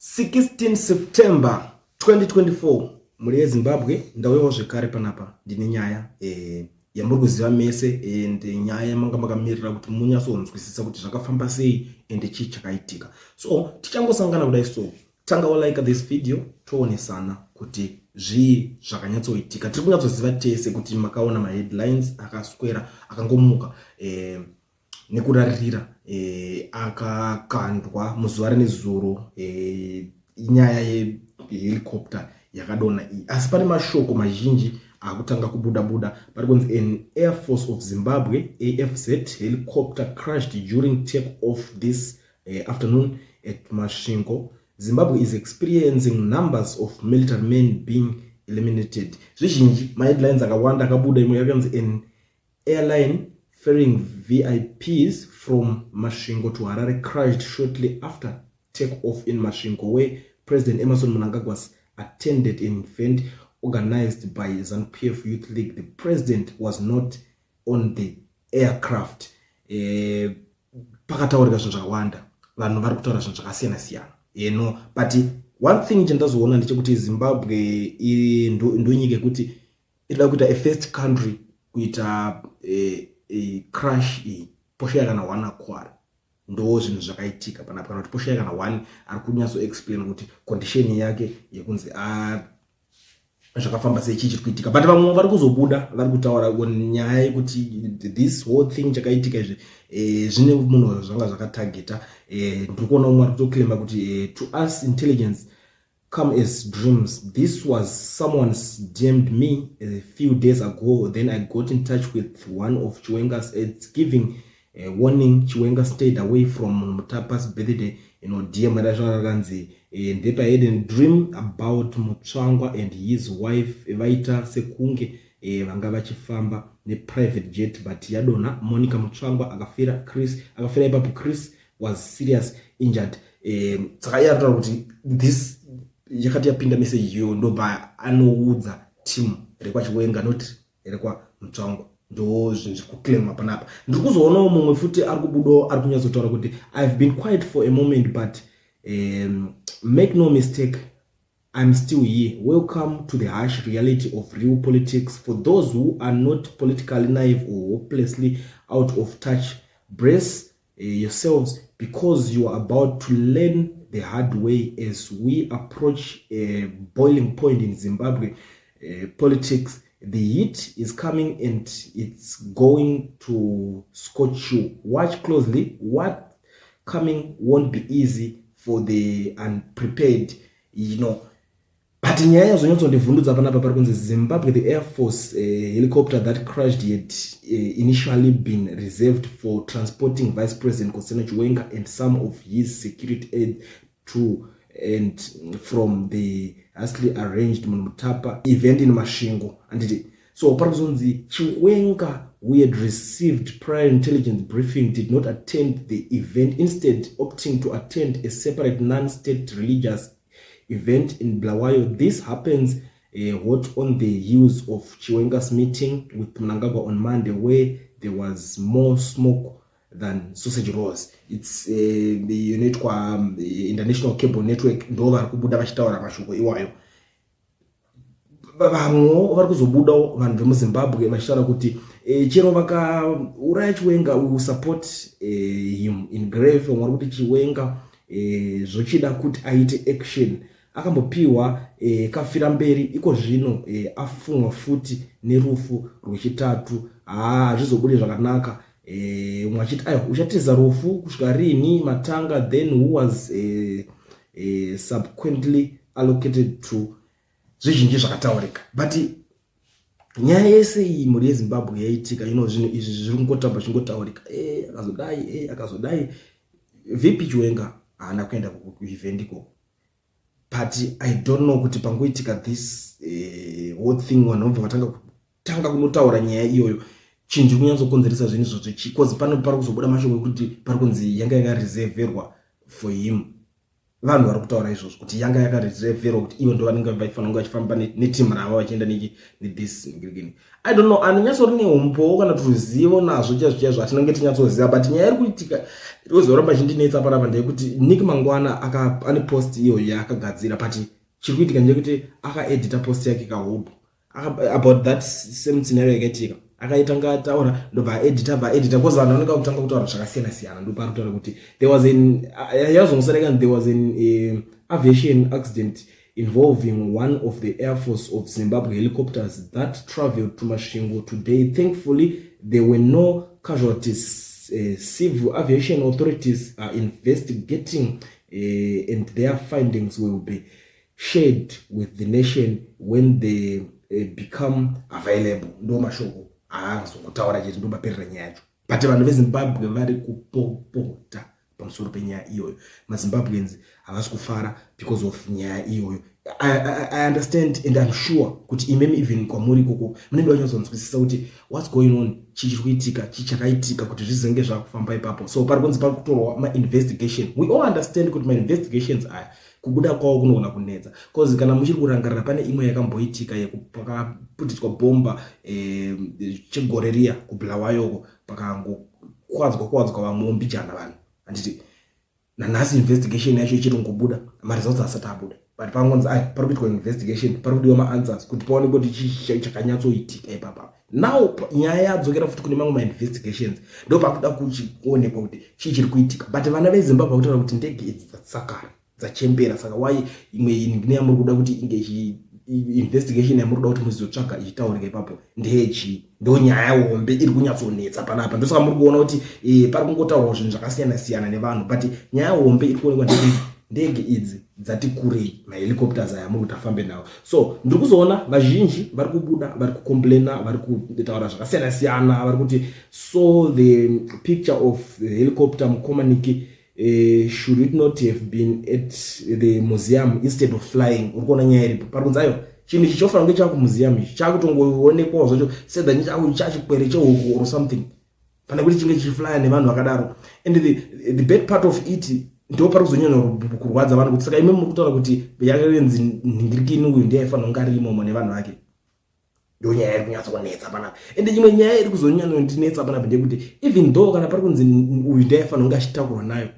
16 September 2024 muri Zimbabwe ndaweho zvekare panapa ndine nyaya yamuri kuziva mese ende nyaya makamirira kuti munyasonzwisisa kuti zvakafamba sei ende chii chakaitika. So tichangosangana kudai so tanga like this video toonesana kuti zvii zvakanyatsoitika. Tiri kunyatsoziva tese kuti makaona ma headlines akaswera akangomuka nekuraririra akakandwa muzuva nezuro inyaya yehelicopter yakadona iyi. Asi pane mashoko mazhinji akutanga kubuda pari kunzi an Air Force of Zimbabwe AFZ helicopter crashed during take off this afternoon at Masvingo. Zimbabwe is experiencing numbers of military men being eliminated. Zvizhinji ma headlines akawanda akabuda, imwe yakanzi an airline ferrying VIPs from Masvingo to Harare crashed shortly after take-off in Masvingo, where President Emmerson Mnangagwa attended an event organized by ZANU-PF Youth League. The president was not on the aircraft. Pakataurika zvinhu zvakawanda, vanhu vari kutaura zvinhu zvakasiyana-siyana. But one thing chendazoona ndechekuti Zimbabwe ndonyika yekuti inoda kuita a first country kuita crash posha yakana 1 akwara. Ndo zvinhu zvakaitika panapa, kana kuti posha yakana 1 ari kunyatso explain kuti condition yake yekunzi zvakafamba sei chii chiri kuitika. But vamwe vari kuzobuda vari kutaura nyaya yekuti this whole thing chakaitika izvi zvine munhu zvanga zvakatargeta. Ndiri kuona umwe ari kutoclaima kuti to us intelligence come as dreams. This was someone's DM'd me a few days ago. Then I got in touch with one of Chiwenga's. It's giving a warning. Chiwenga stayed away from Mutapa's birthday. DM Rajanganzi. And then I had a dream about Mutsvangwa and his wife Vaita Sekunge. Vanga vachifamba ne private jet, but yadona Monica Mutsvangwa akafira ipapo. Chris was serious injured. Tsakayarira kuti this yakati yapinda message yo ndoba anoudza team rekwa Chiwenga not rekwa Mutsvangwa. Ndo zvinhu kuclaim panapa. Ndiri kuzoona mumwe futi ari kubudo ari kunyatsotaura kuti I've been quiet for a moment, but make no mistake, I'm still here. Welcome to the harsh reality of real politics. For those who are not politically naive or hopelessly out of touch, brace yourselves, because you are about to learn the hard way as we approach a boiling point in Zimbabwe politics. The heat is coming and it's going to scorch you. Watch closely. What coming won't be easy for the unprepared, But nyaya zvonyatso panapa pari kunzi Zimbabwe, the Air Force helicopter that crashed had initially been reserved for transporting Vice President Nkosazana Chiwenga and some of his security aides to and from the hastily arranged Mutapa event in Masvingo. And so pari kuzonzi Chiwenga, we had received prior intelligence briefing, did not attend the event, instead opting to attend a separate non-state religious event in Bulawayo. This happens hot on the heels of Chiwenga's meeting with Mnangagwa on Monday, where there was more smoke than sausage rolls. It's the unit kwa international cable network ndo vari kubuda vachitaura mashoko iwayo. Vamwe vari kuzobuda vanhu vemuZimbabwe vachitaura kuti chero vakauraya Chiwenga we will support him in grave. Vamwe vari kuti Chiwenga zvochida kuti aite action. Akambopiwa kafira mberi iko zvino afungwa futi nerufu rwechitatu. Zvizobude zvakanaka. Mwachiti uchatiza rufu kusvika rini matanga, then who was subsequently allocated to zvizhinji zvakataurika. But nyaya yese iyi muri yeZimbabwe yaitika, zvinhu izvi zviri kungotamba zvingotaurika, akazodai vipi Chiwenga haana kuenda kuevent iko. But I don't know kuti pangoitika this whole thing vanobva vatanga kunotaura nyaya iyoyo chinji kunyatsokonzeresa zvinhu izvozvo, because pari kuzobuda mashoko ekuti pari kunzi yanga yakareserverwa for him. vanhu vari kutaura izvozvo kuti yanga yakareservera kuti ivo ndo vanenge vaifanira kunge vachifamba netimu ravo vachienda nethis ngirigini. I don't know, anonyatsori neumbowo kana kuti ruzivo nazvo chaizvo hatinenge tinyatsoziva, but nyaya iri kuitika rozoramba chindinetsa panapa ndeyekuti Nick Mangwana ane post iyo yaakagadzira, but chiri kuitika ndeyekuti akaedita post yake kahobu about that same scenario yakaitika, akaitanga ataura ndobva aedita because vanhu vanenge vakutanga kutaura zvakasiyana-siyana. Ndopari kutaura kuti there was an aviation accident involving one of the Air Force of Zimbabwe helicopters that traveled to Masvingo today. Thankfully, there were no casualties. Civil aviation authorities are investigating and their findings will be shared with the nation when they become available. Ndo mashoko aazokutaura chete ndomaperera nyaya yacho, but vanhu veZimbabwe vari kupopota pamusoro penyaya iyoyo. MaZimbabweans havasi kufara because of nyaya iyoyo. I understand and I'm sure kuti imemi even kwamuri koko munenge vanyatsokunzwisisa kuti what's going on, chiri kuitika, chichakaitika kuti zvizenge zvakufamba ipapo. So pari kunzi pari kutorwa ma-investigation. We all understand kuti ma-investigations aya kubuda kwawo kunogona kunetsa, because kana muchiri kurangarira pane imwe yakamboitika pakaputidzwa bhomba chegore riya kuBulawayo pakangokwadzwa vamwe mbijana vanhu. Handiti nanhasi investigation yacho ichiri kungobuda, maresults asati abuda, but pangonzi pari kuitwa investigation, pari kudiwa ma-answers kuti paonekwe kuti chii chakanyatsoitika ipapa. Now nyaya yadzokera futi kune mamwe ma-investigations, ndo pakuda kuonekwa kuti chii chiri kuitika, but vana veZimbabwe vakutaura kuti ndege idzi dzasakara dzachembera. Saka why imwe yamuri kuda kuti inge investigation yamuri kuda kuti muzizotsvaga ichitaurika ipapo ndeyechii? Ndo nyaya hombe iri kunyatsonetsa panapa. Ndosaka muri kuona kuti pari kungotaurwa zvinhu zvakasiyana-siyana nevanhu, but nyaya hombe iri kuonekwa ndege idzi dzati kurei, mahelicopters aya muri kuti afambe nawo. So ndiri kuzoona vazhinji vari kubuda, vari kucomplaina, vari kutaura zvakasiyana-siyana, vari kuti so the picture of the helicopter Mukomaniki should it not have been at the museum instead of flying. Urikuona nyaya iripo pari kunzi ayo chinhu ichi chofanira kunge chaakumuseum ichi chakutongoonekwawo zvacho sedha chachikwere chehuku or something, pana kuti chinge chichiflya nevanhu vakadaro. And the bad part of it ndo pari kuzonyanya kurwadza vanhu, kuti saka ime muri kutaura kuti yakarenzi nhingirikini uyu ndiye aifanira kunge ari imomo nevanhu vake. Ndo nyaya iri kunyatsokunetsa panapa. And imwe nyaya iri kuzonyanya kundinetsa panapa ndeyekuti even though kana pari kunzi uyu ndiye aifanira kunge achitakurwa nayo,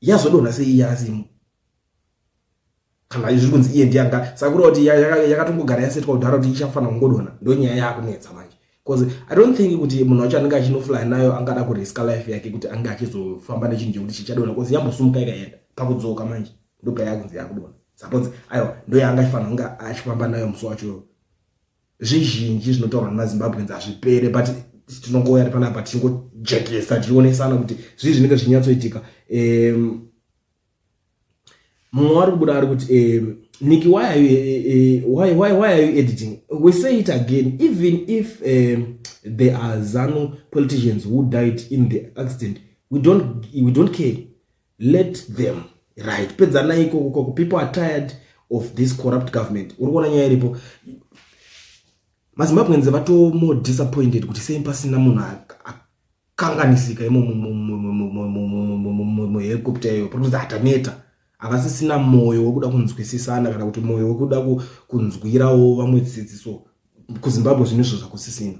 yazodonha sei yazimu kana izvi kunzi iye ndiyanga. Saka kureva kuti yakatongogara yasetwa kudhara kuti ichafanira kungodonha. Ndo nyaya yakunetsa manje, because I don't think kuti munhu wacho anenge achinofly nayo angada kuriska life yake kuti ange achizofamba nechinhu chekuti chichadonha, because yambosumuka ikaenda pakudzoka manje ndo payakunzi yakudonha. Suppose aiwa ndo yanga achifanira kunge achifamba nayo musi wacho. Zvizhinji zvinotaurwa nemaZimbabweans hazvipere, but tinongoya ari panapa tingojekesa tichionesana kuti zvii zvinenge zvichinyatsoitika. Mumwe wari kubuda ari kuti Nikki, why are you editing? We say it again, even if there are ZANU politicians who died in the accident, we don't care. Let them, right? People are tired of this corrupt government. Urikuona nyaya iripo. MaZimbabweans vato more disappointed kuti sei pasina munhu akanganisika helicopter iyo, because ataneta havasisina mwoyo wekuda kunzwisisana kana kuti mwoyo wekuda kunzwirawo vamwe dzidziso. KuZimbabwe zvinhu izvo zvakusisina,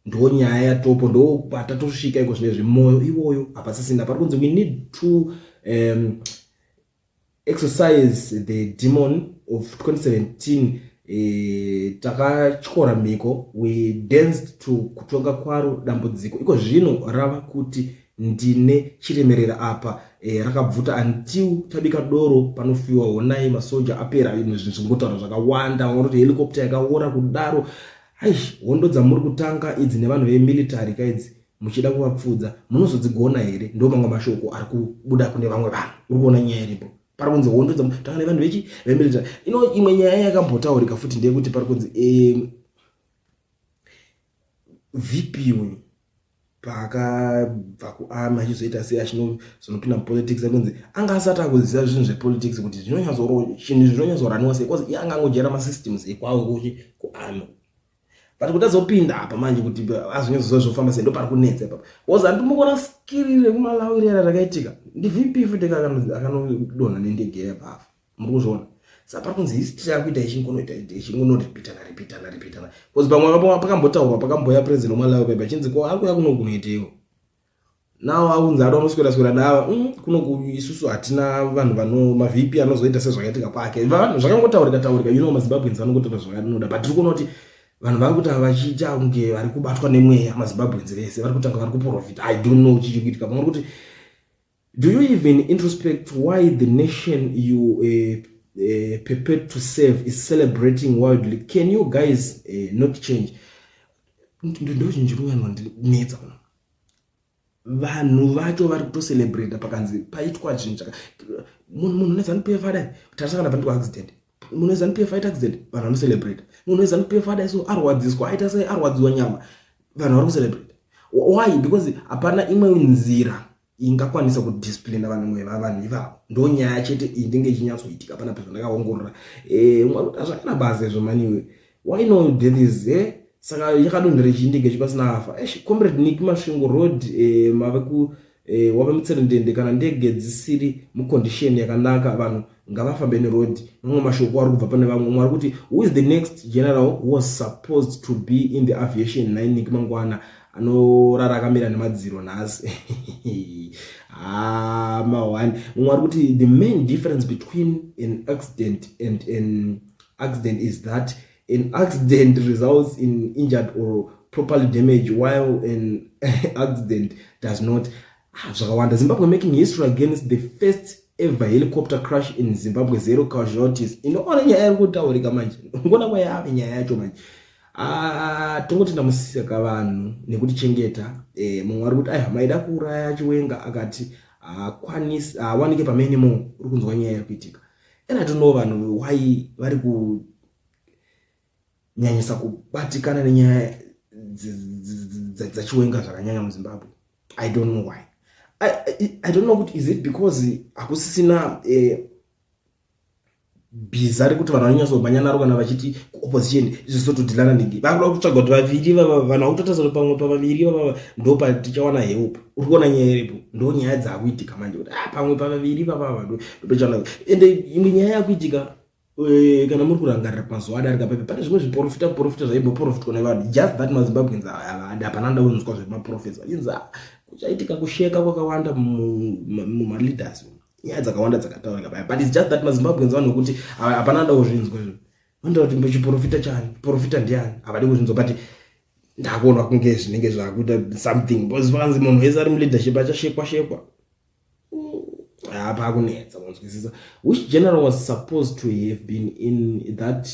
ndo nyaya yatopo, ndo patatosvika iko zvinezvi mwoyo iwoyo hapasisina. Pari kunzi we need to exercise the demon of 2017. Takatyora mhiko, we danced to kutonga kwaro dambudziko. Iko zvino rava kuti ndine chiremerera apa rakabvuta until tabika doro panofiwa honai masoja apera. Zvinhu zvingotaura zvakawanda, vamwe kuti helicopter yakaora kudaro. Hondo dzamuri kutanga idzi nevanhu vemilitary kaidzi muchida kuvapfudza munozodzigona here? Ndo mamwe mashoko ari kubuda kune vamwe vanhu. Uri kuona nyaya iripo, pari kunzi hondo dzamutanga nevanhu vemilitary. Imwe nyaya yakambotaurika futi ndeyekuti pari kunzi VP uyu pakabva kuama achizoita sei achizonopinda mupolitics, akunzi anga asati akuziva zvinhu zvepolitics kuti zvinonyatsoraniwa sei, because iye anga angojera masystems ekwawo kuarmy. but kuti azopinda apa manje kuti azonyezozofamba sei ndo pari kunetsa papa woza ndimukona skirire kumalawiri era rakaitika ndi VP futi akanodonha nendege yapafa muri kuzviona saka pari kunzi history yakuita ichingonoripitana because pamwe pakambotaurwa pakamboya president womalawi pepa chinzi ko akuya kunokunoiteiko nawo akunzi ado anoswera dava kuno isusu hatina vanhu vano maVP anozoita sezvakaitika kwake vanhu zvakangotaurika maZimbabweans vanongotora zvavanoda but tiri kuona kuti vanhu vari kutanga vachiita kunge vari kubatwa nemweya maZimbabweans vese vari kutanga vari kuprofita. I don't know chichi kuitika pamwe kuti do you even introspect why the nation you prepared to serve is celebrating wildly? Can you guys not change? Ndo chinhu ndinetsa vanhu vacho vari kutocelebrate pakanzi paitwa chinhu chaka munhu unezani PF dai tatakana pandwa accident munhu unezani PF aita accident vanhu vanocelebrate munhu unezani PF dai so arwadziswa aita sei arwadziwa nyama vanhu vari kucelebrate. Why? Because hapana imwe nzira ingakwanisa kudiscipline vanhu ivavo ndo nyaya chete inenge ichinyatsoitika pana pezvo ndakaongorora mwari kuti zvakana basa izvo maniwe why no death is saka yakadonhera chindege chipasina afa comrade Nick Masvingo road mave ku wave mutserendende kana ndege dzisiri mucondition yakanaka vanhu ngavafambe neroad mamwe mashoko ari kubva pane vamwe mwari kuti who is the next general who was supposed to be in the aviation 9 Nick Mangwana anorara akamira nemadziro nhasi mawani mwari kuti the main difference between an accident and an accident is that an accident results in injured or properly damaged while an accident does not. Zvakawanda. Zimbabwe making history against the first ever helicopter crash in Zimbabwe, 0 casualties. Inoona nyaya iri kutaurika manje ngona kwayave nyaya yacho manje tongoti ndamusisaka vanhu nekutichengeta mumwe ari kuti maida kuuraya Chiwenga akati awanike pamenimo uri kunzwa nyaya iri kuitika and I don't know vanhu why vari kunyanyisa kubatikana nenyaya dzaChiwenga zvakanyanya muZimbabwe. I don't know why. I don't know what is it because akusisina bizarre kuti vanhu vanonyatsobhanya naro kana vachiti opposition zvisotodhilana ndingi vakuda kutsvaga kuti vaviri vanhu vakutotasira pamwe pavaviri ndo patichawana help. Uri kuona nyaya iripo ndo nyaya dzakuitika manje kuti pamwe pavaviri vavava ndo patichawana ende imwe nyaya yakuitika kana muri kurangarira mazuva adarika pepe pane zvimwe zviprofita zvaimboprofitwa nevanhu just that maZimbabweans hapana ndaunzwa zvemaprofits vachinzi kuchaitika kusheka kwakawanda mumaleaders nyaya dzakawanda dzakataurika paya but it's just that maZimbabweans vanhu kuti hapana ndauzvinzwa izvo vandoda kuti mbochiprofita chani profita ndiani havadi kuzvinzwa but ndakuona kunge zvinenge zvakuita something because vakanzi munhu wese ari muleadership achashekwa apa kunetsa kunzwisisa. Which general was supposed to have been in that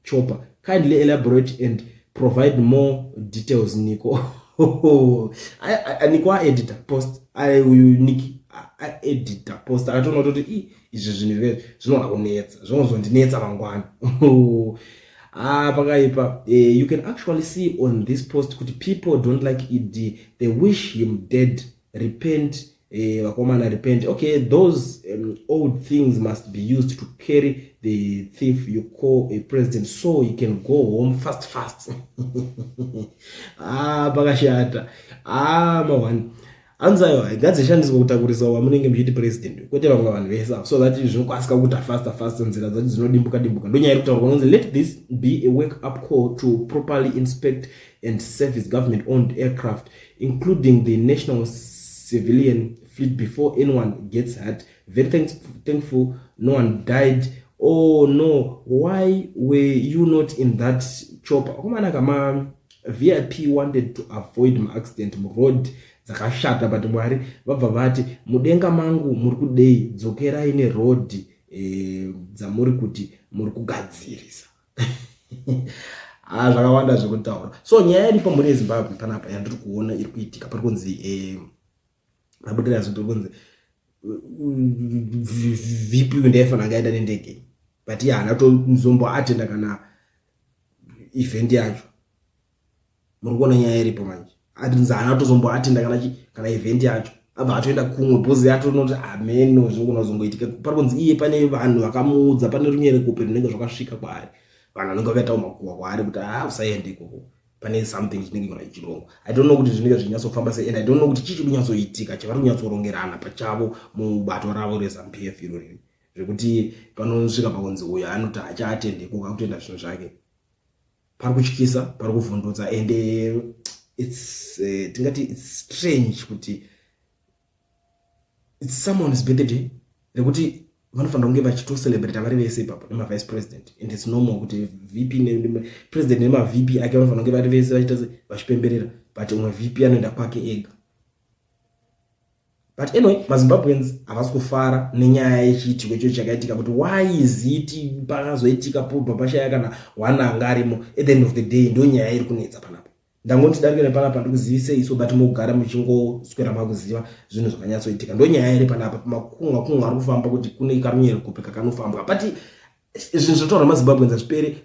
chopper? Kindly elaborate and provide more details, Nico. Nico editor post I will Niki editor post I don't know what izvo zvinhu zvinoda kunetsa zvinozondinetsa mangwana pakaipa. You can actually see on this post kuti people don't like it, they wish him dead, repent. Repent. Okay, those old things must be used to carry the thief you call a president so he can go home fast. Pakashata. Mawani. Anzayo ngadzishandiswa kutakurisa wamunenge muchiti president kwete vamwe vanhu vese so that zvinokwanisa kuita fast nzira dzati dzinodimbuka ndonyaya iri kutaurwa kunzi let this be a wake up call to properly inspect and service government owned aircraft including the national civilian fleet before anyone gets hurt. Very thankful no one died. Oh no, why were you not in that chopper? Kumana kama VIP wanted to avoid my accident road dzakashata but mwari vabva vati mudenga mangu muri kudei dzokerai neroad dzamuri kuti muri kugadzirisa. Zvakawanda zvekutaura. So nyaya iripo muri Zimbabwe panapa yandiri kuona iri kuitika pari kunzi mabudira zvindokunzi VP ndaifanira angaenda nendege but haana tonzombo atenda kana event yacho. Muri kuona nyaya iripo manje atinzi haana tozombo atenda kana event yacho abva atoenda kumwe bhozi yatonoti ameno zvinogona kuzongoitika pari kunzi iye pane vanhu vakamuudza pane runyereko rinenge zvakasvika kwaari vanhu vanenge vakaitawo makuhwa kwaari kuti usaende ikoko pane something chinenge kana chirongwa. I don't know kuti zvinenge zvinyatsofamba sei, and I don't know kuti chii kunyatsoitika chavari kunyatsorongerana pachavo mubato ravo reZANU-PF irori, zvekuti panosvika pakunzi uyo anoti hachaatendeko kakutenda zvinhu zvake. Pari kutyisa, pari kuvhundutsa, and tingati it's strange kuti it's someone's birthday rekuti vanofanira kunge vachitocelebrate vari vese ipapo nemavice president, and it's normal kuti VP president nemavp ake vanofanira kunge vari vese vachipemberera, but umwe VP anoenda kwake ega. But anyway, maZimbabweans havasi kufara nenyaya yechiitiko icho chakaitika, kuti why is it pakazoitika papashaya kana wana anga arimo. At the end of the day ndo nyaya iri kunetsa panapa. Ndangoti darikene panapa ndikuzivise iso bati mugara muchingoswera makuziva zvinhu zvakanyatsoitika. Ndo nyaya iri panapa pamakungwa ari kufamba kuti kune karunyero kupeka kanofambwa. But zvinhu zvotaura maZimbabweans hazvipere.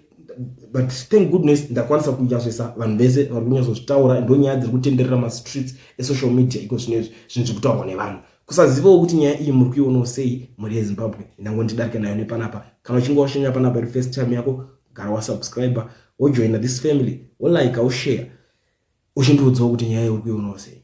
But thank goodness ndakwanisa kunyatsoisa vanhu vese vari kunyatsozvitaura, ndo nyaya dziri kutenderera mastreets esocial media iko zvinhu zviri kutaurwa nevanhu. Kusazivawo kuti nyaya iyi muri kuionawo sei muri yeZimbabwe. Ndangondidarika nayo nepanapa. Kana uchinge washanya panapa iri first time yako, gara wasubscriber, wojoina this family, wolike, woshare, uchindiudzawo kuti nyaya iyi uri kuionawo sei.